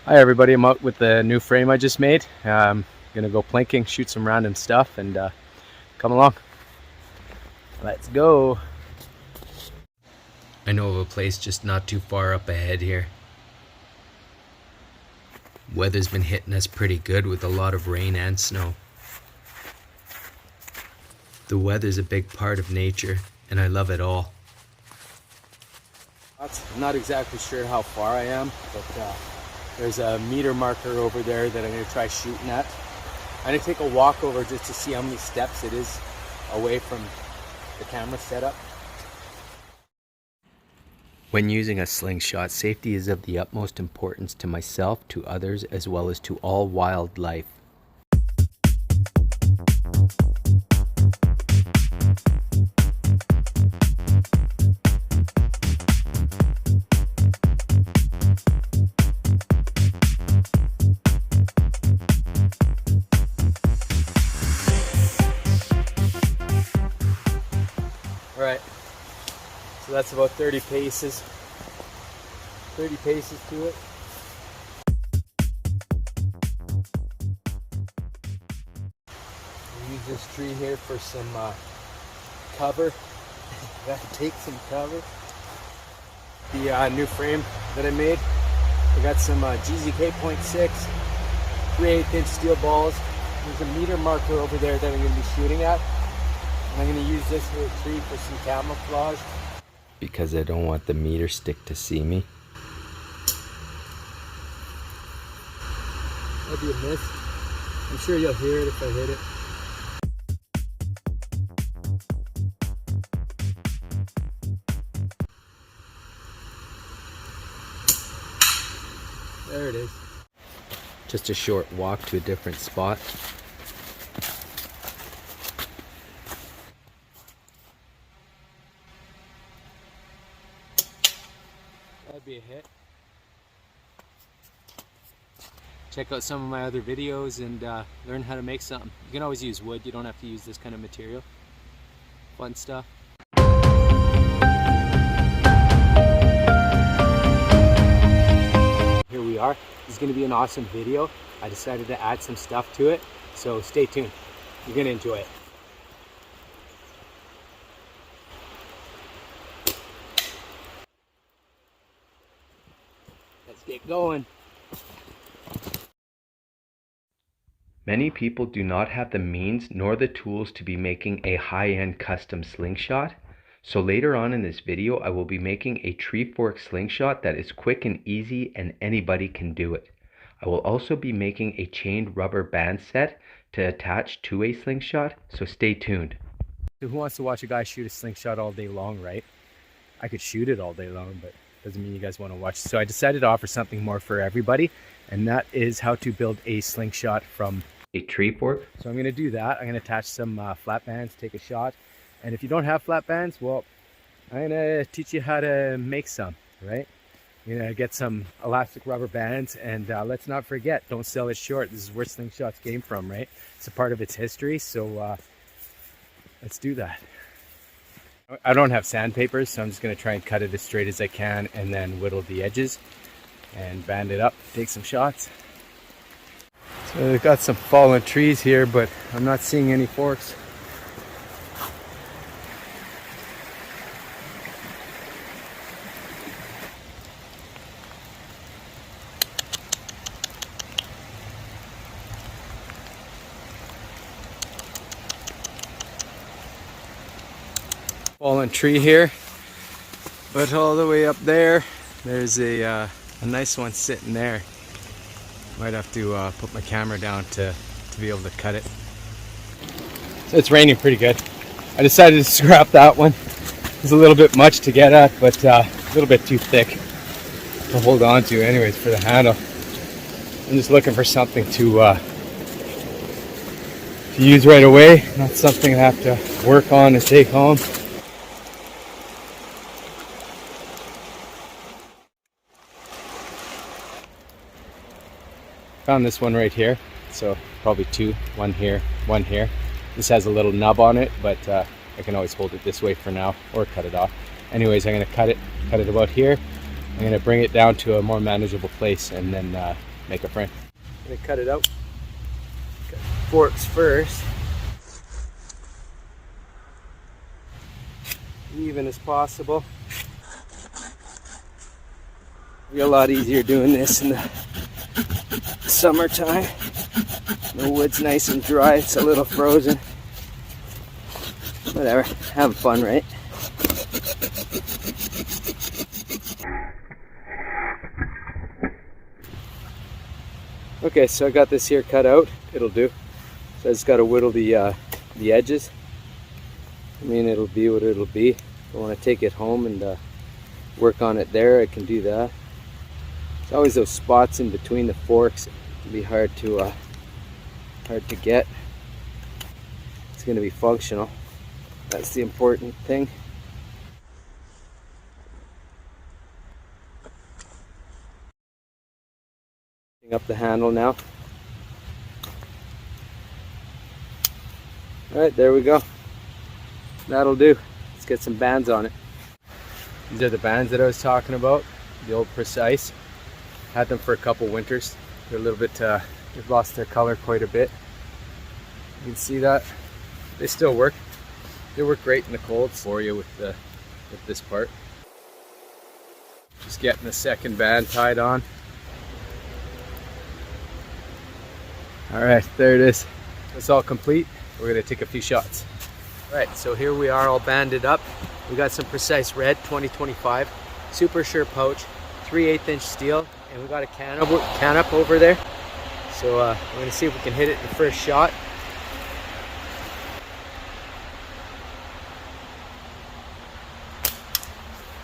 Hi everybody, I'm out with the new frame I just made. I'm gonna go plinking, shoot some random stuff, and come along. Let's go. I know of a place just not too far up ahead here. Weather's been hitting us pretty good with a lot of rain and snow. The weather's a big part of nature, and I love it all. I'm not exactly sure how far I am, but there's a meter marker over there that I'm going to try shooting at. I'm going to take a walk over just to see how many steps it is away from the camera setup. When using a slingshot, safety is of the utmost importance to myself, to others, as well as to all wildlife. Alright, so that's about 30 paces. 30 paces to it. We'll use this tree here for some cover. Gotta take some cover. The new frame that I made, I got some GZK 0.6 3/8" steel balls. There's a meter marker over there that I'm going to be shooting at. I'm going to use this little tree for some camouflage. Because I don't want the meter stick to see me. That'd be a miss. I'm sure you'll hear it if I hit it. There it is. Just a short walk to a different spot. That'd be a hit. Check out some of my other videos and learn how to make something. You can always use wood, you don't have to use this kind of material. Fun stuff. Here we are. This is going to be an awesome video. I decided to add some stuff to it, so stay tuned. You're going to enjoy it. Let's get going. Many people do not have the means nor the tools to be making a high-end custom slingshot. So later on in this video, I will be making a tree fork slingshot that is quick and easy and anybody can do it. I will also be making a chained rubber band set to attach to a slingshot, so stay tuned. So who wants to watch a guy shoot a slingshot all day long, right? I could shoot it all day long, but doesn't mean you guys want to watch. So I decided to offer something more for everybody, and that is how to build a slingshot from a tree fork. So I'm going to do that. I'm going to attach some flat bands, take a shot. And if you don't have flat bands, well, I'm going to teach you how to make some, right? You're going to get some elastic rubber bands, and let's not forget, don't sell it short. This is where slingshots came from, right? It's a part of its history, so let's do that. I don't have sandpaper, so I'm just going to try and cut it as straight as I can and then whittle the edges and band it up, take some shots. So they've got some fallen trees here, but I'm not seeing any forks. Fallen tree here, but all the way up there, there's a nice one sitting there. Might have to put my camera down to be able to cut it. So it's raining pretty good. I decided to scrap that one. It's a little bit much to get at, but a little bit too thick to hold on to anyways for the handle. I'm just looking for something to use right away, not something I have to work on and take home. Found this one right here, so probably two, one here, one here. This has a little nub on it, but I can always hold it this way for now or cut it off. Anyways, I'm going to cut it about here. I'm going to bring it down to a more manageable place and then make a frame. I'm gonna cut it out. Cut forks first. Even as possible. Be a lot easier doing this in the summertime. The wood's nice and dry, it's a little frozen. Whatever, have fun, right? Okay, so I got this here cut out. It'll do. So I just gotta whittle the edges. I mean, it'll be what it'll be. If I want to take it home and work on it there, I can do that. It's always those spots in between the forks. It can be hard to get. It's going to be functional. That's the important thing. Up the handle now. All right, there we go. That'll do. Let's get some bands on it. These are the bands that I was talking about, the old Precise. Had them for a couple winters. They're a little bit, they've lost their color quite a bit. You can see that. They still work. They work great in the cold for you with this part. Just getting the second band tied on. All right, there it is. It's all complete. We're gonna take a few shots. All right, so here we are all banded up. We got some Precise Red 2025, super sure pouch, 3/8" steel, and we got a can up over there. So we're gonna see if we can hit it in the first shot.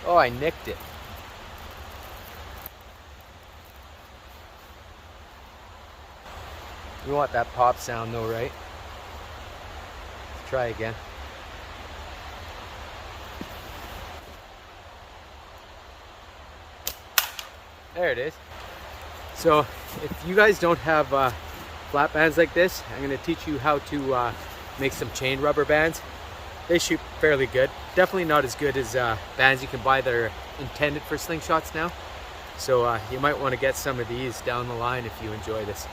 Oh, I nicked it. We want that pop sound though, right? Let's try again. There it is. So if you guys don't have flat bands like this, I'm going to teach you how to make some chain rubber bands. They shoot fairly good. Definitely not as good as bands you can buy that are intended for slingshots now. So you might want to get some of these down the line if you enjoy this.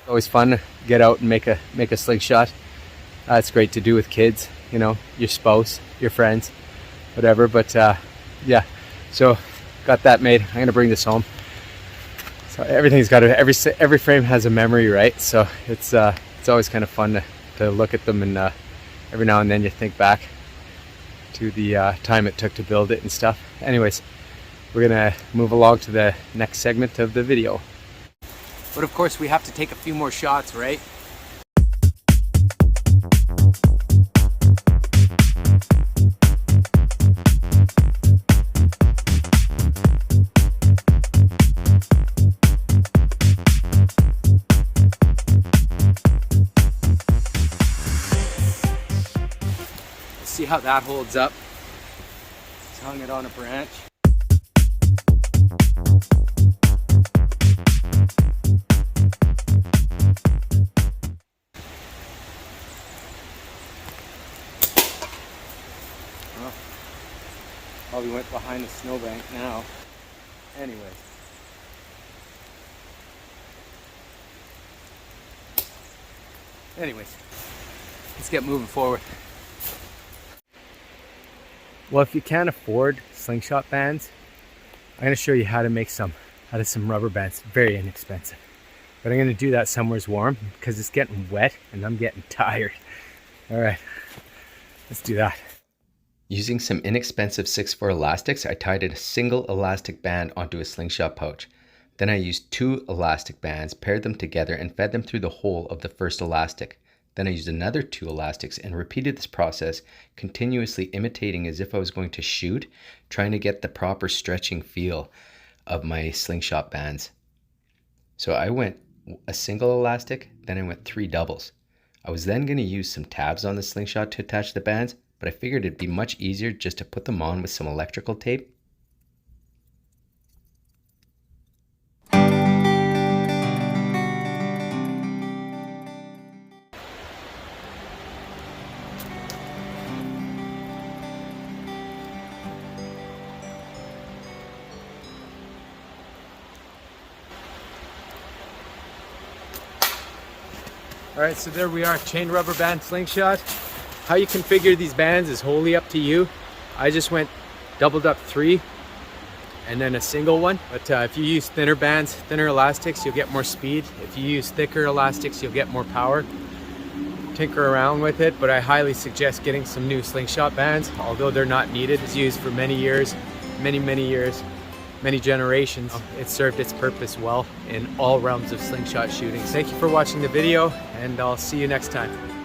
Always fun to get out and make a slingshot. It's great to do with kids, you know, your spouse, your friends, whatever. But yeah, so got that made. I'm gonna bring this home. So everything's got every frame has a memory, right? So it's always kind of fun to look at them, and every now and then you think back to the time it took to build it and stuff. Anyways, we're gonna move along to the next segment of the video. But of course we have to take a few more shots, right? Let's see how that holds up. Just hung it on a branch. Probably went behind the snowbank now. Anyways. Let's get moving forward. Well, if you can't afford slingshot bands, I'm going to show you how to make some out of some rubber bands. Very inexpensive. But I'm going to do that somewhere warm because it's getting wet and I'm getting tired. All right, let's do that. Using some inexpensive 6/4 elastics, I tied a single elastic band onto a slingshot pouch. Then I used 2 elastic bands, paired them together, and fed them through the hole of the first elastic. Then I used another 2 elastics and repeated this process, continuously imitating as if I was going to shoot, trying to get the proper stretching feel of my slingshot bands. So I went a single elastic, then I went 3 doubles. I was then going to use some tabs on the slingshot to attach the bands, but I figured it'd be much easier just to put them on with some electrical tape. All right, so there we are, chain rubber band slingshot. How you configure these bands is wholly up to you. I just went doubled up 3 and then a single one. But if you use thinner bands, thinner elastics, you'll get more speed. If you use thicker elastics, you'll get more power. Tinker around with it, but I highly suggest getting some new slingshot bands, although they're not needed. It's used for many years, many years, many generations. It served its purpose well in all realms of slingshot shooting. Thank you for watching the video, and I'll see you next time.